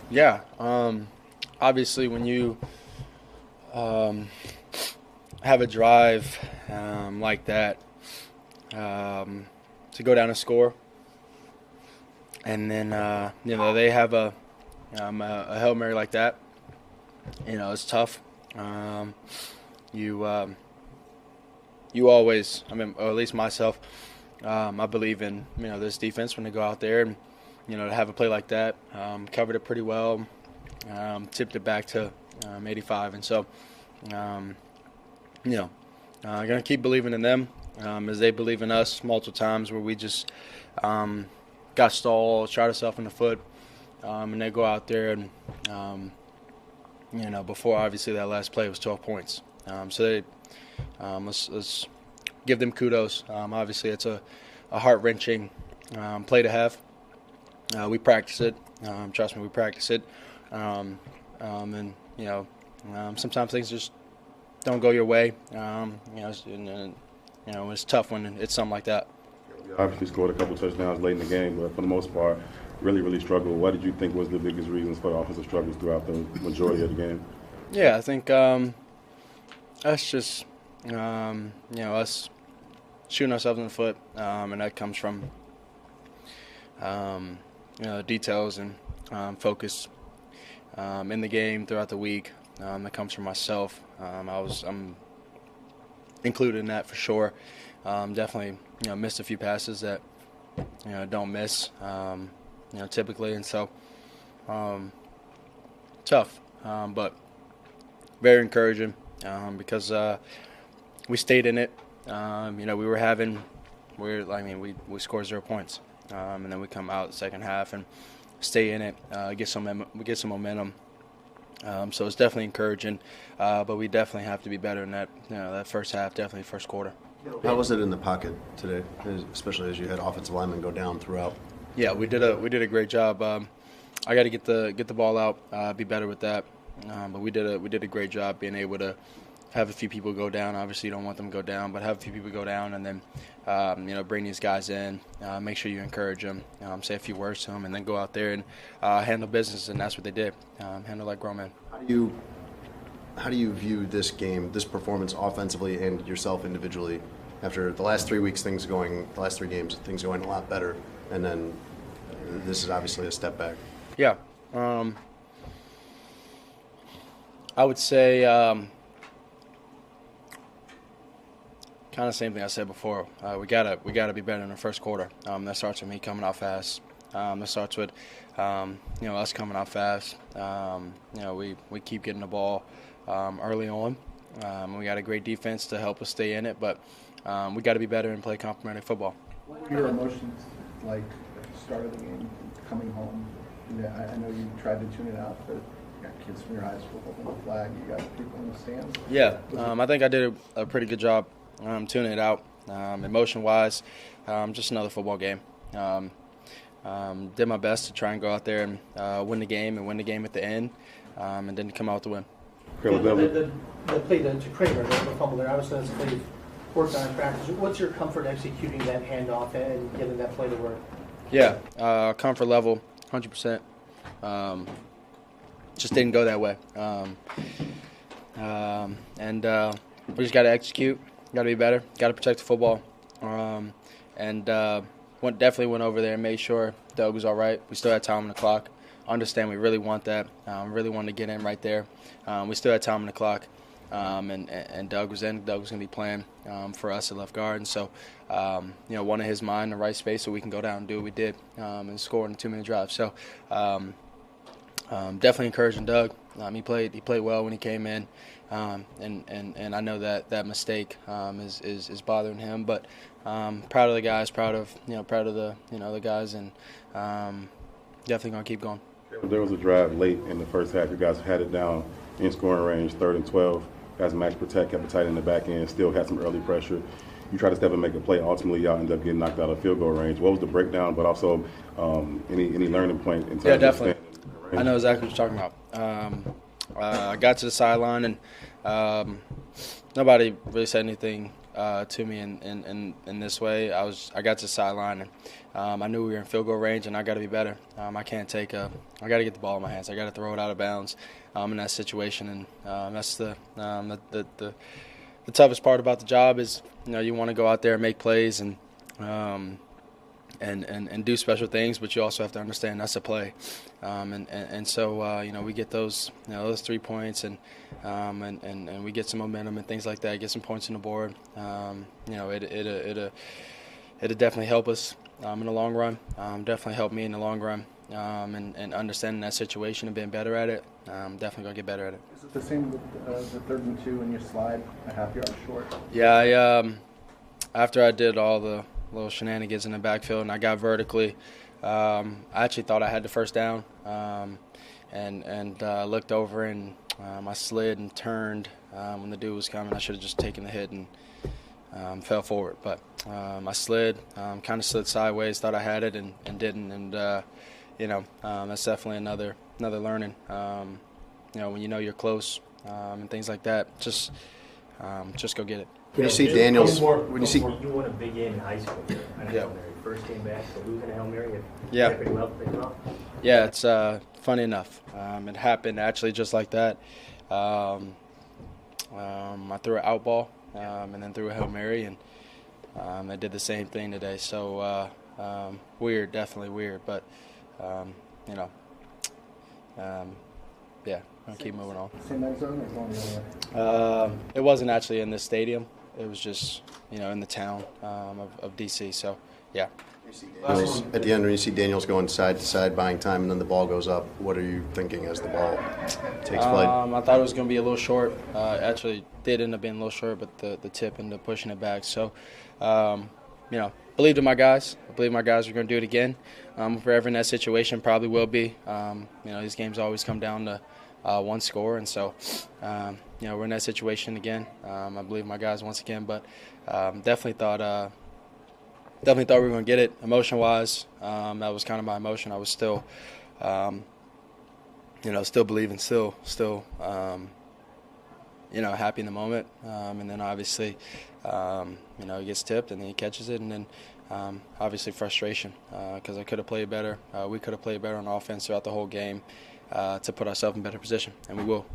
Yeah. Obviously, when you have a drive like that to go down and score, and then they have a Hail Mary like that. It's tough. You you always, or at least myself, I believe in this defense when they go out there and to have a play like that, covered it pretty well, tipped it back to 85, and so gonna keep believing in them as they believe in us multiple times where we just got stalled, shot ourselves in the foot, and they go out there and before obviously that last play was 12 points. So they let's give them kudos. Obviously, it's a heart-wrenching play to have. We practice it. Trust me, we practice it. And sometimes things just don't go your way. It's tough when it's something like that. You obviously scored a couple touchdowns late in the game, but for the most part, really struggled. What did you think was the biggest reasons for the offensive struggles throughout the majority of the game? Yeah, I think that's just us shooting ourselves in the foot, and that comes from details and focus in the game throughout the week. That comes from myself. I'm included in that for sure. Definitely missed a few passes that don't miss typically, and so tough, but very encouraging because we stayed in it. We scored 0 points, and then we come out the second half and stay in it, get some momentum. So it's definitely encouraging, but we definitely have to be better in that that first half, definitely first quarter. How was it in the pocket today, especially as you had offensive linemen go down throughout? Yeah, we did a great job. I got to get the ball out, be better with that. But we did a great job being able to have a few people go down. Obviously, you don't want them to go down, but have a few people go down, and then bring these guys in. Make sure you encourage them, say a few words to them, and then go out there and handle business. And that's what they did. Handle like grown men. How do you view this game, this performance offensively and yourself individually, after the last 3 games, things going a lot better, and then this is obviously a step back? Yeah, I would say kind of same thing I said before. We gotta be better in the first quarter. That starts with me coming out fast. That starts with us coming out fast. We keep getting the ball early on. We got a great defense to help us stay in it, but we got to be better and play complementary football. What were your emotions like at the start of the game, coming home? I know you tried to tune it out, but you got kids from your high school holding the flag. You got people in the stands. Yeah, I think I did a pretty good job tuning it out. Emotion-wise, just another football game. Did my best to try and go out there and win the game at the end, and then come out with the win. The play to Kramer, the fumble there, obviously that's a play you've worked on in practice. What's your comfort executing that handoff and getting that play to work? Yeah, comfort level, 100%. Just didn't go that way. We just got to execute, got to be better, got to protect the football. Definitely went over there and made sure Doug was all right. We still had time on the clock. Understand we really want that. Really wanted to get in right there. We still had time on the clock, and Doug was in. Doug was going to be playing for us at left guard, and so wanted his mind in the right space so we can go down and do what we did and score in a 2-minute drive. So definitely encouraging Doug. He played well when he came in, and I know that mistake is bothering him, but proud of the guys, proud of the guys, and definitely gonna keep going. There was a drive late in the first half. You guys had it down in scoring range, 3rd and 12. Guys max protect, kept it tight in the back end, still had some early pressure. You tried to step and make a play. Ultimately, y'all ended up getting knocked out of field goal range. What was the breakdown, but also any learning point in terms Yeah, of definitely. staying in range? I know exactly what you're talking about. I got to the sideline, and nobody really said anything to me in this way. I got to the sideline, and I knew we were in field goal range, and I got to be better. I got to get the ball in my hands. I got to throw it out of bounds in that situation, and that's the toughest part about the job is, you want to go out there and make plays and do special things, but you also have to understand that's a play. So we get those 3 points and we get some momentum and things like that, get some points on the board. It'll definitely help us in the long run, definitely help me in the long run, and understanding that situation and being better at it. Definitely going to get better at it. Is it the same with the 3rd and 2 when you slide a half yard short? Yeah, after I did all the little shenanigans in the backfield and I got vertically, I actually thought I had the first down, and looked over and I slid and turned when the dude was coming. I should have just taken the hit and fell forward, but I slid, kind of slid sideways, thought I had it and didn't, and that's definitely another learning. When you're close and things like that, just go get it. When you see Daniels, You won a big game in high school on a Hail Mary. First game back, so losing a Hail Mary, Yeah. pretty well. Yeah, it's funny enough. It happened actually just like that. I threw an out ball and then threw a Hail Mary, and I did the same thing today. So weird, definitely weird, but yeah, I'll keep moving on. Same end zone or going the other way? It wasn't actually in this stadium. It was just, in the town of D.C. So, yeah. At the end, when you see Daniels going side to side, buying time, and then the ball goes up, what are you thinking as the ball takes flight? I thought it was going to be a little short. Actually, did end up being a little short, but the tip ended up pushing it back. So, believed in my guys. I believe my guys are going to do it again. If we're ever in that situation, probably will be. These games always come down to one score, and so we're in that situation again. I believe my guys once again, but definitely thought we were going to get it. Emotion-wise, that was kind of my emotion. I was still, still believing, still happy in the moment, and then obviously, he gets tipped and then he catches it, and then obviously frustration because I could have played better. We could have played better on offense throughout the whole game to put ourselves in better position, and we will.